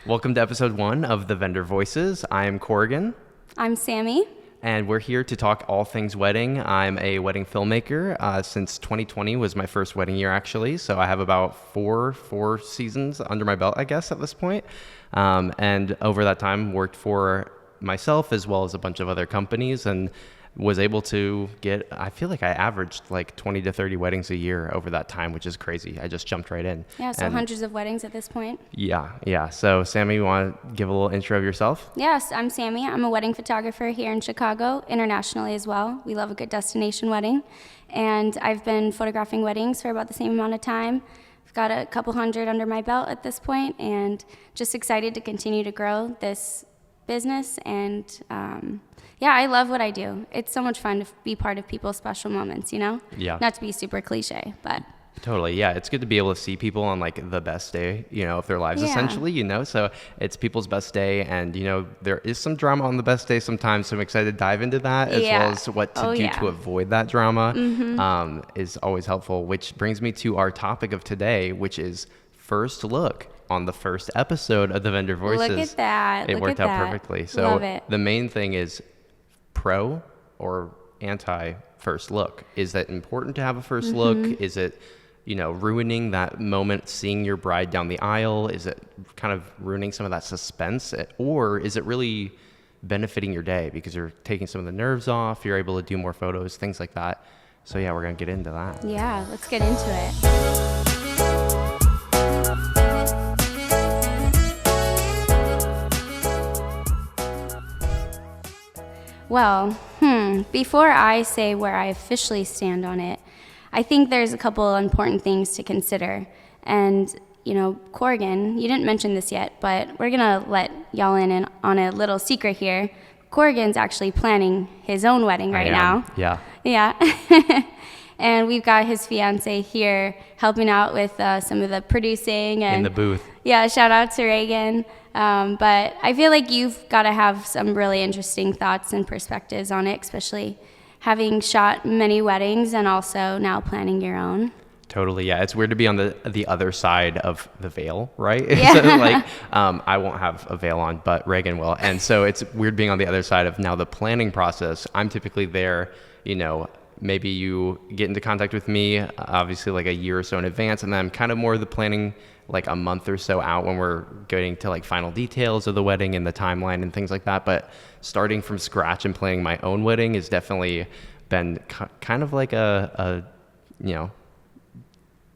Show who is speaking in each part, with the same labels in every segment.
Speaker 1: Welcome to episode 1 of The Vendor Voices. I am Korrigan.
Speaker 2: I'm Sammi.
Speaker 1: And we're here to talk all things wedding. I'm a wedding filmmaker. Since 2020 was my first wedding year, actually. So I have about four seasons under my belt, I guess, at this point. And over that time, worked for myself as well as a bunch of other companies and was able to get, I feel like I averaged like 20 to 30 weddings a year over that time, which is crazy. I just jumped right in.
Speaker 2: Yeah, so hundreds of weddings at this point.
Speaker 1: Yeah. So Sammi, you want to give a little intro of yourself?
Speaker 2: Yes, I'm Sammi. I'm a wedding photographer here in Chicago, internationally as well. We love a good destination wedding. And I've been photographing weddings for about the same amount of time. I've got a couple hundred under my belt at this point, and just excited to continue to grow this business. And yeah, I love what I do. It's so much fun to be part of people's special moments, you know?
Speaker 1: Yeah.
Speaker 2: Not to be super cliche, but...
Speaker 1: Totally, yeah. It's good to be able to see people on like the best day, of their lives, essentially, So it's people's best day, and there is some drama on the best day sometimes. So I'm excited to dive into that as well as what to do to avoid that drama. Is always helpful. Which brings me to our topic of today, which is first look on the first episode of the Vendor Voices.
Speaker 2: Look at that.
Speaker 1: It worked out perfectly. So
Speaker 2: love it.
Speaker 1: The main thing is pro or anti first look. Is that important to have a first look? Is it ruining that moment, seeing your bride down the aisle? Is it kind of ruining some of that suspense? Or is it really benefiting your day because you're taking some of the nerves off, you're able to do more photos, things like that? So yeah, we're going to get into that.
Speaker 2: Yeah, let's get into it. Well, before I say where I officially stand on it, I think there's a couple important things to consider. And, Korrigan, you didn't mention this yet, but we're going to let y'all in on a little secret here. Korrigan's actually planning his own wedding right now.
Speaker 1: Yeah.
Speaker 2: Yeah. And we've got his fiance here helping out with some of the producing. And
Speaker 1: in the booth.
Speaker 2: Yeah, shout out to Reagan. But I feel like you've got to have some really interesting thoughts and perspectives on it, especially having shot many weddings and also now planning your own.
Speaker 1: Totally, yeah. It's weird to be on the other side of the veil, right?
Speaker 2: Yeah.
Speaker 1: So I won't have a veil on, but Reagan will. And so it's weird being on the other side of now the planning process. I'm typically there, maybe you get into contact with me, obviously like a year or so in advance, and then I'm kind of more the planning like a month or so out when we're getting to like final details of the wedding and the timeline and things like that. But starting from scratch and planning my own wedding has definitely been kind of like a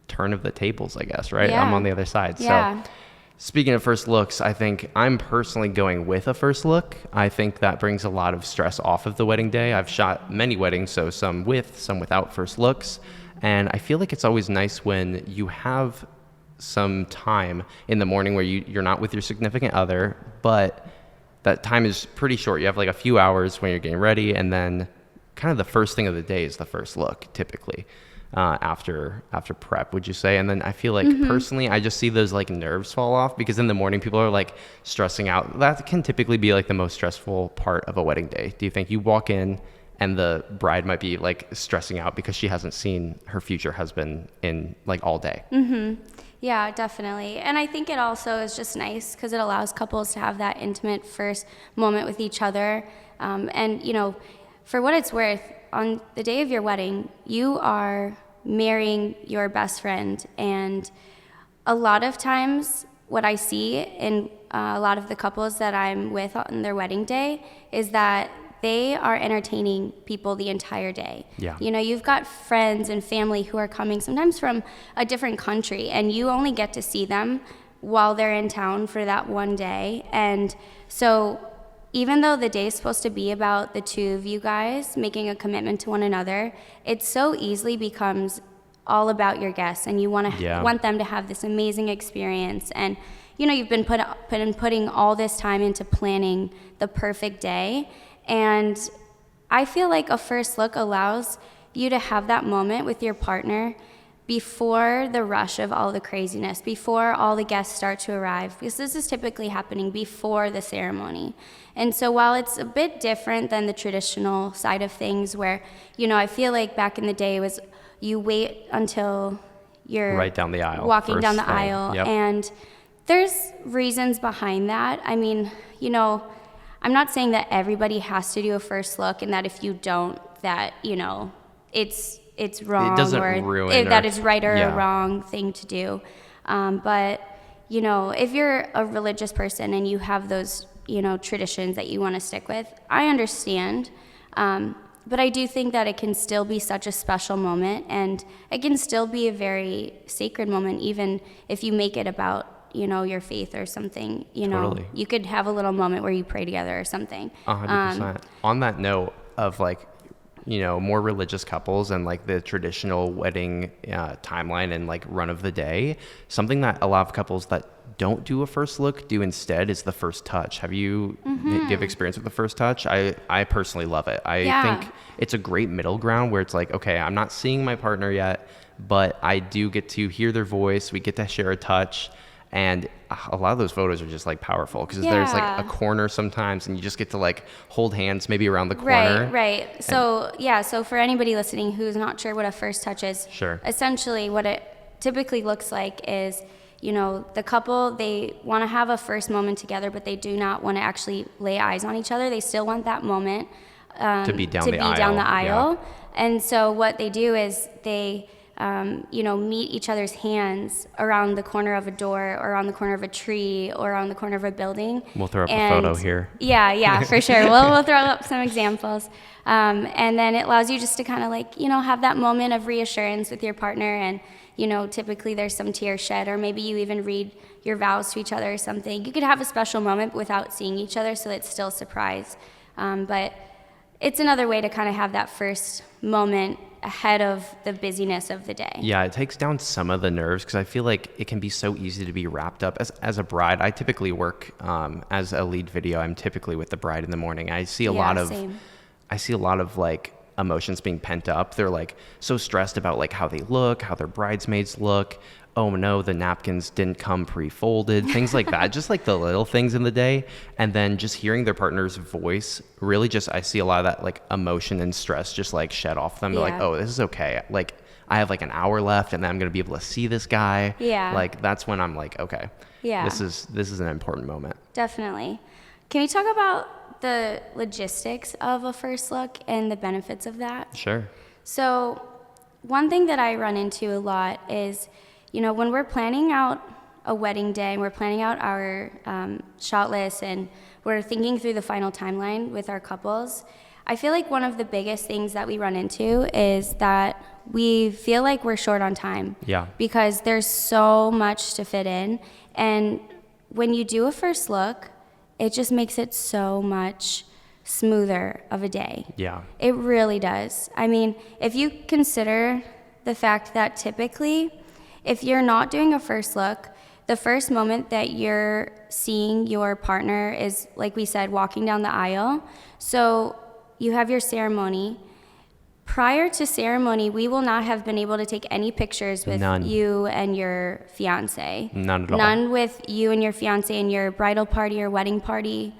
Speaker 1: turn of the tables, I guess, right?
Speaker 2: Yeah.
Speaker 1: I'm on the other side.
Speaker 2: Yeah.
Speaker 1: So speaking of first looks, I think I'm personally going with a first look. I think that brings a lot of stress off of the wedding day. I've shot many weddings, so some with, some without first looks. And I feel like it's always nice when you have some time in the morning where you're not with your significant other, but that time is pretty short. You have like a few hours when you're getting ready, and then kind of the first thing of the day is the first look, typically. After prep, would you say? And then I feel like personally, I just see those like nerves fall off because in the morning people are like stressing out. That can typically be like the most stressful part of a wedding day. Do you think you walk in and the bride might be like stressing out because she hasn't seen her future husband in like all day?
Speaker 2: Yeah, definitely. And I think it also is just nice because it allows couples to have that intimate first moment with each other. And for what it's worth, on the day of your wedding, you are marrying your best friend. And a lot of times what I see in a lot of the couples that I'm with on their wedding day is that they are entertaining people the entire day.
Speaker 1: Yeah.
Speaker 2: You've got friends and family who are coming sometimes from a different country, and you only get to see them while they're in town for that one day. And so even though the day is supposed to be about the two of you guys making a commitment to one another, it so easily becomes all about your guests, and you want them to have this amazing experience. And you've been putting all this time into planning the perfect day, and I feel like a first look allows you to have that moment with your partner before the rush of all the craziness, before all the guests start to arrive, because this is typically happening before the ceremony. And so while it's a bit different than the traditional side of things where, I feel like back in the day it was you wait until you're
Speaker 1: right down the aisle,
Speaker 2: walking down the aisle,
Speaker 1: yep.
Speaker 2: And There's reasons behind that. I mean, you know, I'm not saying that everybody has to do a first look, and that if you don't, that, you know, it's wrong,
Speaker 1: It doesn't
Speaker 2: or
Speaker 1: ruin
Speaker 2: that
Speaker 1: or-
Speaker 2: it's right or
Speaker 1: yeah.
Speaker 2: a wrong thing to do. But, you know, if you're a religious person and you have those, you know, traditions that you want to stick with, I understand. But I do think that it can still be such a special moment, and it can still be a very sacred moment, even if you make it about, you know, your faith or something. You know,
Speaker 1: Totally.
Speaker 2: you could have a little moment where you pray together or something.
Speaker 1: 100%. On that note of like, you know, more religious couples and like the traditional wedding timeline and like run of the day, something that a lot of couples that don't do a first look do instead is the first touch. Do you have experience with the first touch? I personally love it. I think it's a great middle ground where it's like, okay, I'm not seeing my partner yet, but I do get to hear their voice. We get to share a touch. And a lot of those photos are just like powerful because there's like a corner sometimes, and you just get to like hold hands maybe around the corner.
Speaker 2: Right. So so for anybody listening who's not sure what a first touch is,
Speaker 1: Sure.
Speaker 2: essentially what it typically looks like is, you know, the couple, they want to have a first moment together, but they do not want to actually lay eyes on each other. They still want that moment
Speaker 1: To be down the
Speaker 2: aisle.
Speaker 1: Yeah.
Speaker 2: And so what they do is they you know, meet each other's hands around the corner of a door, or around the corner of a tree, or around the corner of a building.
Speaker 1: We'll throw up a photo here.
Speaker 2: Yeah, for sure. We'll throw up some examples. And then it allows you just to kind of like, you know, have that moment of reassurance with your partner. And, you know, typically there's some tears shed, or maybe you even read your vows to each other or something. You could have a special moment without seeing each other, so it's still a surprise. But it's another way to kind of have that first moment ahead of the busyness of the day.
Speaker 1: Yeah, it takes down some of the nerves because I feel like it can be so easy to be wrapped up. As a bride, I typically work as a lead video. I'm typically with the bride in the morning. I see a lot of like emotions being pent up. They're like so stressed about like how they look, how their bridesmaids look. Oh no, the napkins didn't come pre-folded, things like that. Just like the little things in the day. And then just hearing their partner's voice, really just, I see a lot of that like emotion and stress just like shed off them. They're like, oh, this is okay. Like I have like an hour left and then I'm going to be able to see this guy.
Speaker 2: Yeah.
Speaker 1: Like that's when I'm like, okay, this is an important moment.
Speaker 2: Definitely. Can we talk about the logistics of a first look and the benefits of that?
Speaker 1: Sure.
Speaker 2: So one thing that I run into a lot is, you know, when we're planning out a wedding day and we're planning out our shot list and we're thinking through the final timeline with our couples, I feel like one of the biggest things that we run into is that we feel like we're short on time.
Speaker 1: Yeah.
Speaker 2: Because there's so much to fit in. And when you do a first look, it just makes it so much smoother of a day.
Speaker 1: Yeah.
Speaker 2: It really does. I mean, if you consider the fact that typically, if you're not doing a first look, the first moment that you're seeing your partner is, like we said, walking down the aisle. So you have your ceremony. Prior to ceremony, we will not have been able to take any pictures with you and your fiance.
Speaker 1: None at all.
Speaker 2: None with you and your fiance and your bridal party or wedding party.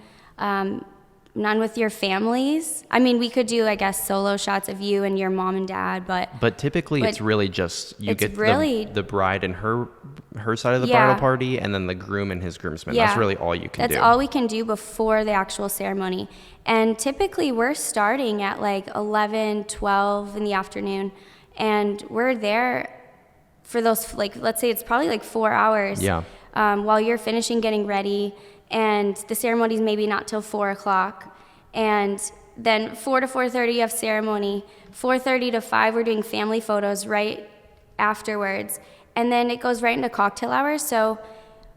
Speaker 2: None with your families. I mean, we could do, I guess, solo shots of you and your mom and dad, but
Speaker 1: typically it's really just you get the bride and her side of the bridal party, and then the groom and his groomsmen. That's really all you can do.
Speaker 2: That's all we can do before the actual ceremony. And typically we're starting at like 11, 12 in the afternoon, and we're there for those, like, let's say it's probably like 4 hours.
Speaker 1: Yeah.
Speaker 2: While you're finishing getting ready. And the ceremony's maybe not till 4 o'clock. And then 4 to 4:30 you have ceremony. 4:30 to 5 we're doing family photos right afterwards. And then it goes right into cocktail hour. So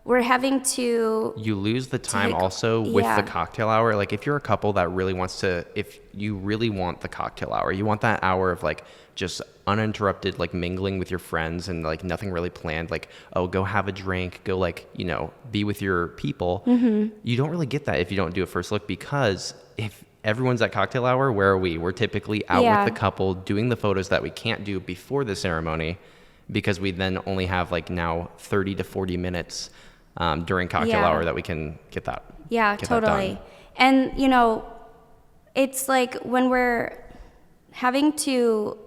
Speaker 2: we're having to...
Speaker 1: You lose the time also with the cocktail hour. Like if you're a couple that really wants to, if you really want the cocktail hour, you want that hour of like just uninterrupted, like mingling with your friends and like nothing really planned, like, oh, go have a drink, go like, you know, be with your people. Mm-hmm. You don't really get that if you don't do a first look, because if everyone's at cocktail hour, where are we? We're typically out with the couple doing the photos that we can't do before the ceremony, because we then only have like now 30 to 40 minutes during cocktail hour that we can get that.
Speaker 2: Yeah, totally. And, you know, it's like when we're having to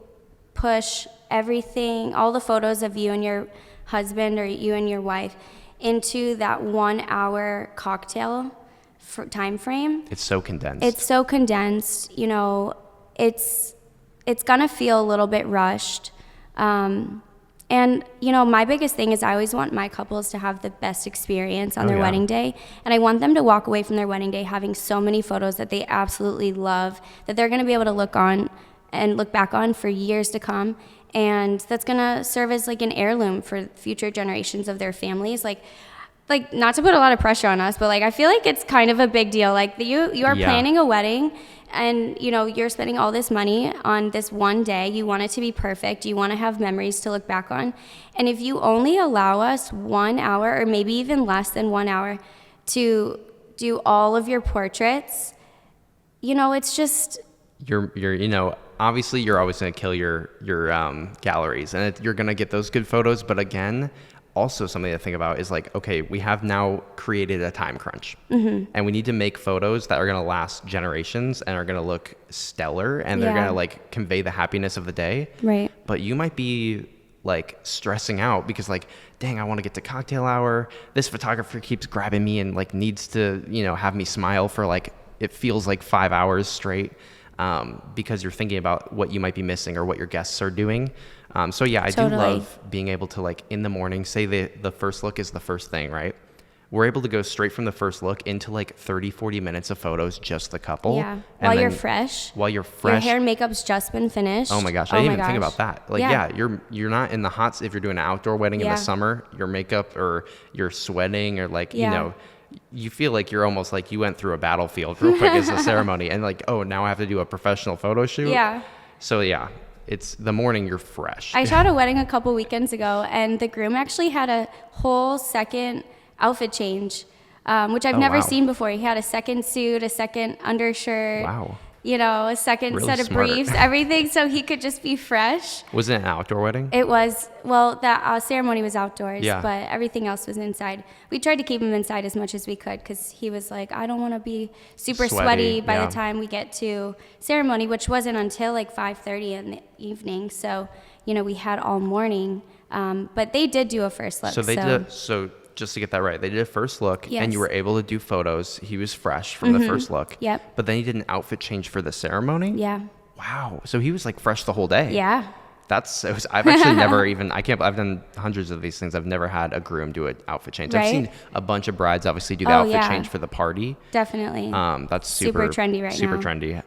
Speaker 2: push everything, all the photos of you and your husband or you and your wife into that 1 hour cocktail time frame.
Speaker 1: It's so condensed.
Speaker 2: It's so condensed, you know, it's gonna feel a little bit rushed. And, you know, my biggest thing is I always want my couples to have the best experience on their wedding day. And I want them to walk away from their wedding day having so many photos that they absolutely love, that they're going to be able to look back on for years to come. And that's going to serve as like an heirloom for future generations of their families. Like not to put a lot of pressure on us, but like I feel like it's kind of a big deal. Like you are planning a wedding, and you know you're spending all this money on this one day. You want it to be perfect. You want to have memories to look back on. And if you only allow us 1 hour, or maybe even less than 1 hour, to do all of your portraits, you know, it's just
Speaker 1: you're you know, obviously you're always going to kill your galleries, and you're going to get those good photos. But again, also something to think about is like, okay, we have now created a time crunch, and we need to make photos that are going to last generations and are going to look stellar, and they're going to like convey the happiness of the day.
Speaker 2: Right.
Speaker 1: But you might be like stressing out because like, dang, I want to get to cocktail hour. This photographer keeps grabbing me and like needs to, you know, have me smile for like, it feels like 5 hours straight, because you're thinking about what you might be missing or what your guests are doing. So yeah, I do love being able to like in the morning, say the first look is the first thing, right? We're able to go straight from the first look into like 30, 40 minutes of photos, just the couple.
Speaker 2: Yeah. While you're fresh.
Speaker 1: Your hair
Speaker 2: and makeup's just been finished.
Speaker 1: Oh my gosh. I didn't even think about that. Like, yeah, you're not in the hots. If you're doing an outdoor wedding in the summer, your makeup or you're sweating or like, you know, you feel like you're almost like you went through a battlefield real quick as a ceremony, and like, oh, now I have to do a professional photo shoot. Yeah. So yeah. It's the morning you're fresh.
Speaker 2: I shot a wedding a couple weekends ago, and the groom actually had a whole second outfit change, which I've never seen before. He had a second suit, a second undershirt. Wow. You know, a second really set of briefs, everything, so he could just be fresh.
Speaker 1: Was it an outdoor wedding?
Speaker 2: It was. Well, that ceremony was outdoors, but everything else was inside. We tried to keep him inside as much as we could because he was like, I don't want to be super sweaty by the time we get to ceremony, which wasn't until like 5:30 in the evening. So, you know, we had all morning. But they did do a first look.
Speaker 1: So just to get that right, they did a first look, and you were able to do photos. He was fresh from the first look. Yep. But then he did an outfit change for the ceremony? Yeah. Wow. So he was like fresh the whole day.
Speaker 2: Yeah.
Speaker 1: I've actually never even, I've done hundreds of these things. I've never had a groom do an outfit change. Right? I've seen a bunch of brides obviously do the outfit change for the party.
Speaker 2: Definitely.
Speaker 1: That's super
Speaker 2: trendy right now.
Speaker 1: Super trendy.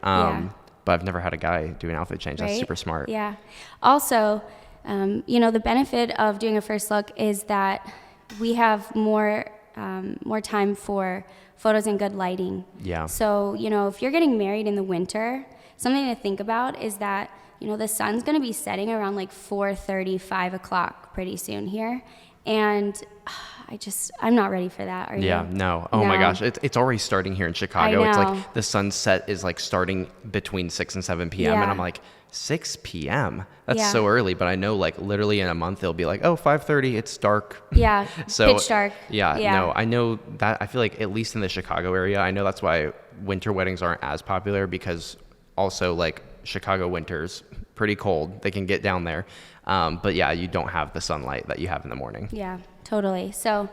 Speaker 1: But I've never had a guy do an outfit change. That's super smart.
Speaker 2: Yeah. Also, you know, the benefit of doing a first look is that we have more time for photos and good lighting. Yeah. So, you know, if you're getting married in the winter, something to think about is that, you know, the sun's going to be setting around like 4:30, 5 o'clock pretty soon here. And I'm not ready for that. Are you?
Speaker 1: Yeah, no. Oh my gosh. It's already starting here in Chicago. It's like the sunset is like starting between 6 and 7 p.m. And I'm like, 6 p.m.? That's so early. But I know like literally in a month, it'll be like, oh, 5:30, it's dark.
Speaker 2: Yeah, so, pitch dark.
Speaker 1: Yeah, no, I know that. I feel like at least in the Chicago area, I know that's why winter weddings aren't as popular, because also like Chicago winter's pretty cold. They can get down there. But yeah, you don't have the sunlight that you have in the morning.
Speaker 2: Yeah, totally. So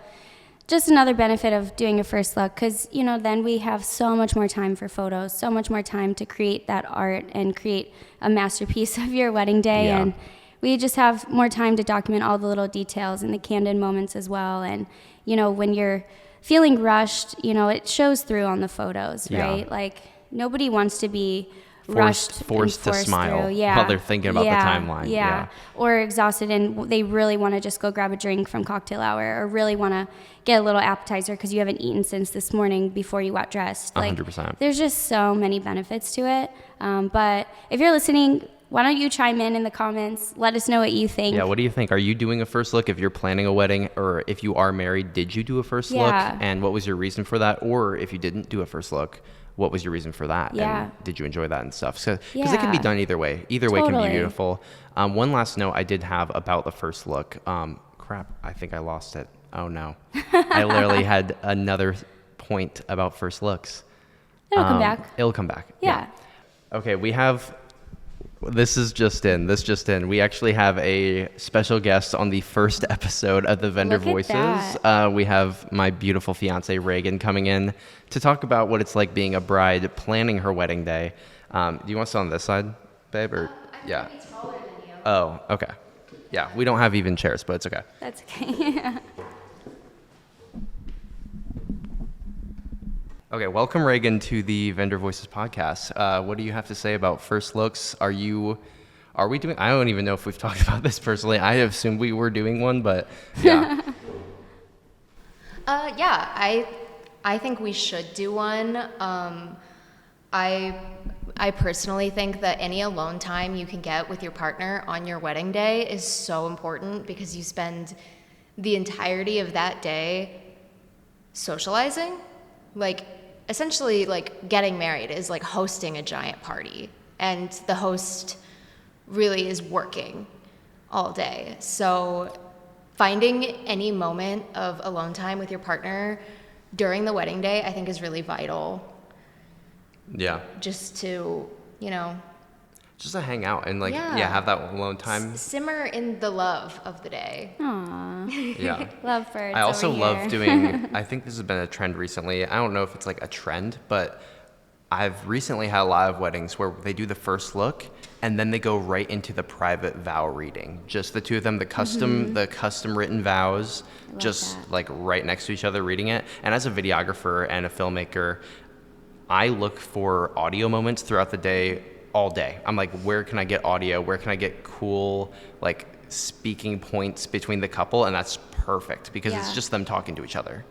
Speaker 2: just another benefit of doing a first look, because, you know, then we have so much more time for photos, so much more time to create that art and create a masterpiece of your wedding day. Yeah. And we just have more time to document all the little details and the candid moments as well. And, you know, when you're feeling rushed, you know, it shows through on the photos, right? Yeah. Like, nobody wants to be forced
Speaker 1: to smile while they're thinking about the timeline.
Speaker 2: Yeah. Or exhausted and they really want to just go grab a drink from cocktail hour, or really want to get a little appetizer because you haven't eaten since this morning before you got dressed. Like,
Speaker 1: 100%.
Speaker 2: There's just so many benefits to it. But if you're listening, why don't you chime in the comments? Let us know what you think.
Speaker 1: Yeah, what do you think? Are you doing a first look if you're planning a wedding? Or if you are married, did you do a first look? And what was your reason for that? Or if you didn't do a first look, what was your reason for that? Yeah. And did you enjoy that and stuff? So, because it can be done either way. Either way can be beautiful. One last note I did have about the first look. Crap, I think I lost it. Oh no. I literally had another point about first looks.
Speaker 2: It'll come back.
Speaker 1: It'll come back.
Speaker 2: Yeah.
Speaker 1: Okay, we have This is just in. This just in. We actually have a special guest on the first episode of the Vendor
Speaker 2: Look at
Speaker 1: Voices.
Speaker 2: that.
Speaker 1: We have my beautiful fiance Reagan coming in to talk about what it's like being a bride planning her wedding day. Do you want to sit on this side, babe? Or yeah. Oh, okay. Yeah, we don't have even chairs, but it's okay.
Speaker 2: That's okay.
Speaker 1: Okay, welcome Reagan to the Vendor Voices podcast. What do you have to say about first looks? Are we doing? I don't even know if we've talked about this personally. I assumed we were doing one, but yeah.
Speaker 3: Yeah, I think we should do one. I personally think that any alone time you can get with your partner on your wedding day is so important because you spend the entirety of that day socializing. Like, essentially, like, getting married is like hosting a giant party, and the host really is working all day. So finding any moment of alone time with your partner during the wedding day, I think, is really vital.
Speaker 1: Yeah.
Speaker 3: Just to, you know,
Speaker 1: Just to hang out and have that alone time.
Speaker 3: simmer in the love of the day.
Speaker 2: Aw.
Speaker 1: Yeah.
Speaker 2: Love birds.
Speaker 1: I also
Speaker 2: over
Speaker 1: love
Speaker 2: here.
Speaker 1: doing, I think this has been a trend recently. I don't know if it's like a trend, but I've recently had a lot of weddings where they do the first look and then they go right into the private vow reading. Just the two of them, the custom written vows,
Speaker 2: love
Speaker 1: just
Speaker 2: that.
Speaker 1: like right next to each other reading it. And as a videographer and a filmmaker, I look for audio moments throughout the day, all day. I'm like, where can I get audio? Where can I get cool, like, speaking points between the couple? And that's perfect because it's
Speaker 2: Yeah.
Speaker 1: just them talking to each other.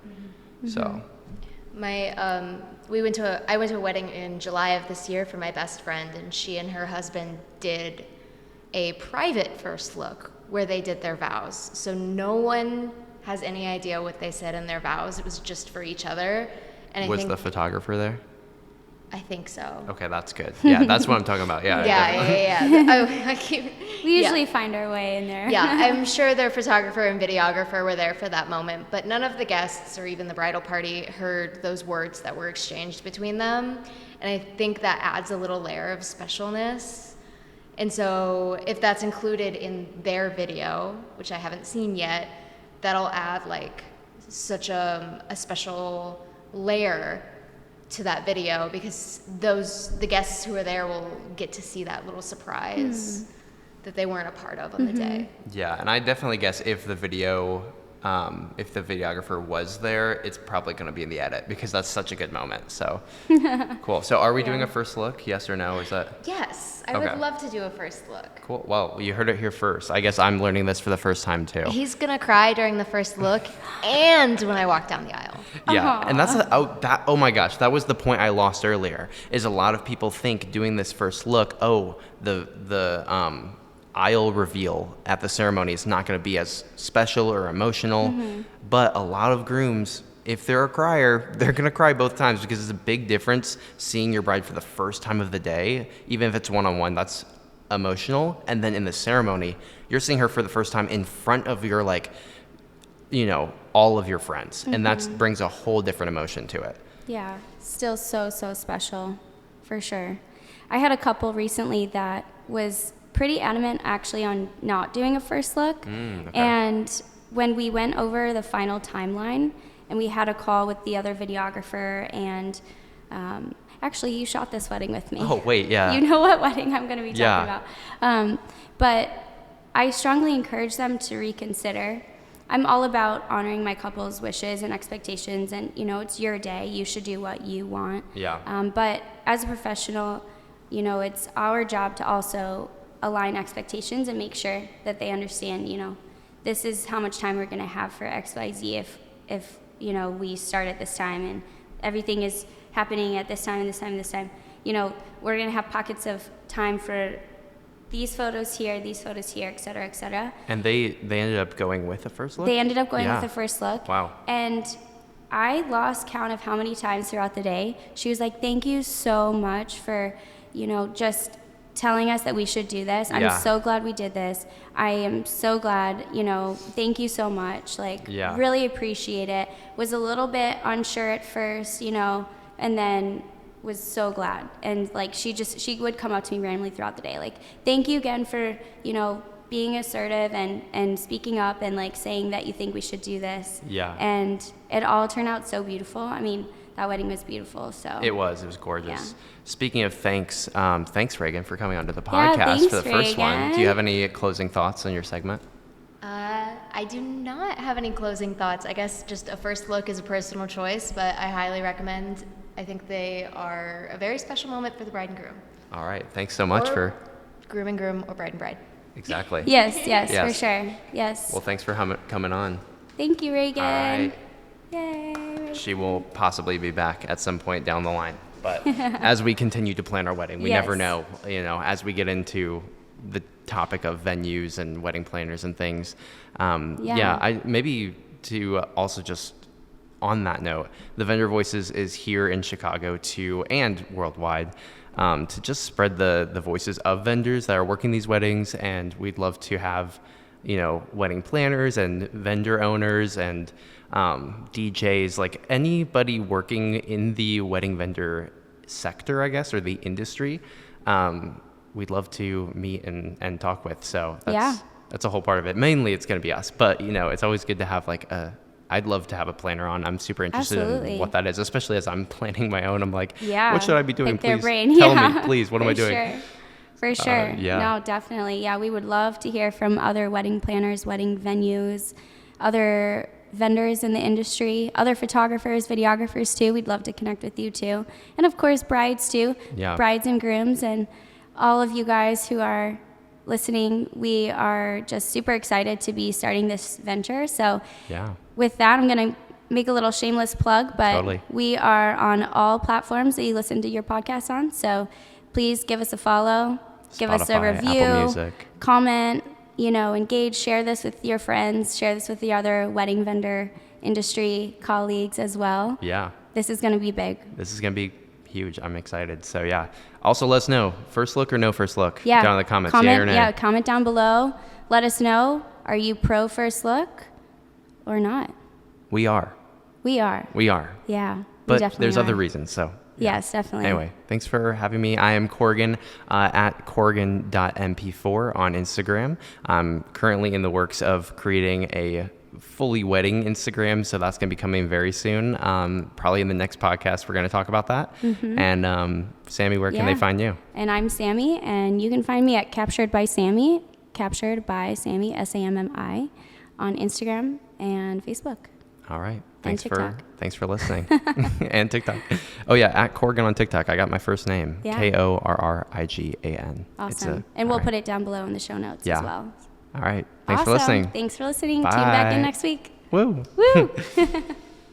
Speaker 1: So,
Speaker 3: I went to a wedding in July of this year for my best friend, and she and her husband did a private first look where they did their vows. So no one has any idea what they said in their vows. It was just for each other. And
Speaker 1: was the photographer there?
Speaker 3: I think so.
Speaker 1: Okay, that's good. Yeah, that's what I'm talking about. Yeah.
Speaker 3: Yeah. I keep,
Speaker 2: We usually find our way in there.
Speaker 3: yeah, I'm sure their photographer and videographer were there for that moment, but none of the guests or even the bridal party heard those words that were exchanged between them. And I think that adds a little layer of specialness. And so if that's included in their video, which I haven't seen yet, that'll add like such a special layer to that video because the guests who are there will get to see that little surprise that they weren't a part of on the day.
Speaker 1: Yeah, and I definitely guess if the videographer was there, it's probably going to be in the edit because that's such a good moment. So cool. So are we doing a first look? Yes or no? Is that
Speaker 3: Yes, I
Speaker 1: Okay.
Speaker 3: would love to do a first look.
Speaker 1: cool? Well, you heard it here first. I guess I'm learning this for the first time too.
Speaker 3: He's gonna cry during the first look and when I walk down the aisle.
Speaker 1: Yeah, and that's oh my gosh, that was the point I lost earlier. Is a lot of people think doing this first look, the aisle reveal at the ceremony is not going to be as special or emotional, but a lot of grooms, if they're a crier, they're going to cry both times because it's a big difference seeing your bride for the first time of the day, even if it's one-on-one, that's emotional, and then in the ceremony, you're seeing her for the first time in front of your all of your friends, and that brings a whole different emotion to it.
Speaker 2: Yeah, still so special, for sure. I had a couple recently that was pretty adamant actually on not doing a first look.
Speaker 1: Okay.
Speaker 2: And when we went over the final timeline and we had a call with the other videographer and actually you shot this wedding with me.
Speaker 1: Oh, wait, yeah.
Speaker 2: You know what wedding I'm going to be talking
Speaker 1: Yeah.
Speaker 2: about. But I strongly encourage them to reconsider. I'm all about honoring my couple's wishes and expectations, and it's your day. You should do what you want.
Speaker 1: Yeah.
Speaker 2: But as a professional, it's our job to also align expectations and make sure that they understand, this is how much time we're going to have for XYZ if we start at this time and everything is happening at this time and this time and this time. We're going to have pockets of time for these photos here, et cetera, et cetera.
Speaker 1: And they ended up going with the first look?
Speaker 2: They ended up going
Speaker 1: Yeah.
Speaker 2: with the first look.
Speaker 1: Wow.
Speaker 2: And I lost count of how many times throughout the day she was like, thank you so much for, just telling us that we should do this. I'm
Speaker 1: Yeah.
Speaker 2: so glad we did this. I am so glad, thank you so much.
Speaker 1: Yeah.
Speaker 2: Really appreciate it. Was a little bit unsure at first, and then was so glad. And like she would come up to me randomly throughout the day, like, thank you again for, you know, being assertive and speaking up and like saying that you think we should do this.
Speaker 1: Yeah.
Speaker 2: And it all turned out so beautiful. I mean, that wedding was beautiful. So
Speaker 1: it was gorgeous.
Speaker 2: Yeah.
Speaker 1: Speaking of thanks, thanks Reagan for coming onto the podcast
Speaker 2: thanks,
Speaker 1: for the first one.
Speaker 2: Reagan.
Speaker 1: Do you have any closing thoughts on your segment?
Speaker 3: I do not have any closing thoughts. I guess just a first look is a personal choice, but I highly recommend. I think they are a very special moment for the bride and groom.
Speaker 1: All right. Thanks so much for
Speaker 3: groom and groom or bride and bride.
Speaker 1: Exactly.
Speaker 2: Yes, for sure. Yes.
Speaker 1: Well, thanks for coming on.
Speaker 2: Thank you, Reagan.
Speaker 1: All right.
Speaker 2: Yay.
Speaker 1: She will possibly be back at some point down the line. But as we continue to plan our wedding, we never know, you know, as we get into the topic of venues and wedding planners and things. I maybe to also just on that note, the Vendor Voices is here in Chicago and worldwide to just spread the voices of vendors that are working these weddings. And we'd love to have, you know, wedding planners and vendor owners and DJs, like anybody working in the wedding vendor sector, I guess, or the industry. We'd love to meet and talk with. So that's a whole part of it. Mainly it's going to be us, but you know, it's always good to have like I'd love to have a planner on. I'm super interested in what that is, especially as I'm planning my own. I'm like, what should I be doing?
Speaker 2: Pick
Speaker 1: Please tell me, please, what am I doing?
Speaker 2: Sure. For sure. No, definitely. Yeah, we would love to hear from other wedding planners, wedding venues, other vendors in the industry, other photographers, videographers too. We'd love to connect with you too. And of course, brides too.
Speaker 1: Yeah.
Speaker 2: Brides and grooms and all of you guys who are listening. We are just super excited to be starting this venture. So with that, I'm going to make a little shameless plug, but we are on all platforms that you listen to your podcast on. So please give us a follow, give us a review, comment, you know, engage, share this with your friends, share this with the other wedding vendor industry colleagues as well.
Speaker 1: Yeah.
Speaker 2: This is going to be big.
Speaker 1: This is going to be huge. I'm excited. So yeah. Also let us know, first look or no first look?
Speaker 2: Yeah.
Speaker 1: Down in the comments. Yay or nay?
Speaker 2: Yeah, comment down below. Let us know, are you pro first look or not?
Speaker 1: We are.
Speaker 2: Yeah.
Speaker 1: But there's other reasons, so.
Speaker 2: Yes, definitely.
Speaker 1: Anyway, thanks for having me. I am Korrigan at korrigan.mp4 on Instagram. I'm currently in the works of creating a fully wedding Instagram, so that's going to be coming very soon. Probably in the next podcast, we're going to talk about that. Mm-hmm. And Sammi, where can they find you?
Speaker 2: And I'm Sammi, and you can find me at Captured by Sammi, Sammi, SAMMI, on Instagram and Facebook.
Speaker 1: All right. Thanks for listening. And TikTok. Oh yeah, at Korrigan on TikTok. I got my first name. Korrigan.
Speaker 2: Awesome. And we'll put it down below in the show notes as well.
Speaker 1: All right. Thanks for listening.
Speaker 2: Thanks for listening.
Speaker 1: Bye.
Speaker 2: Tune back in next week.
Speaker 1: Woo.
Speaker 2: Woo.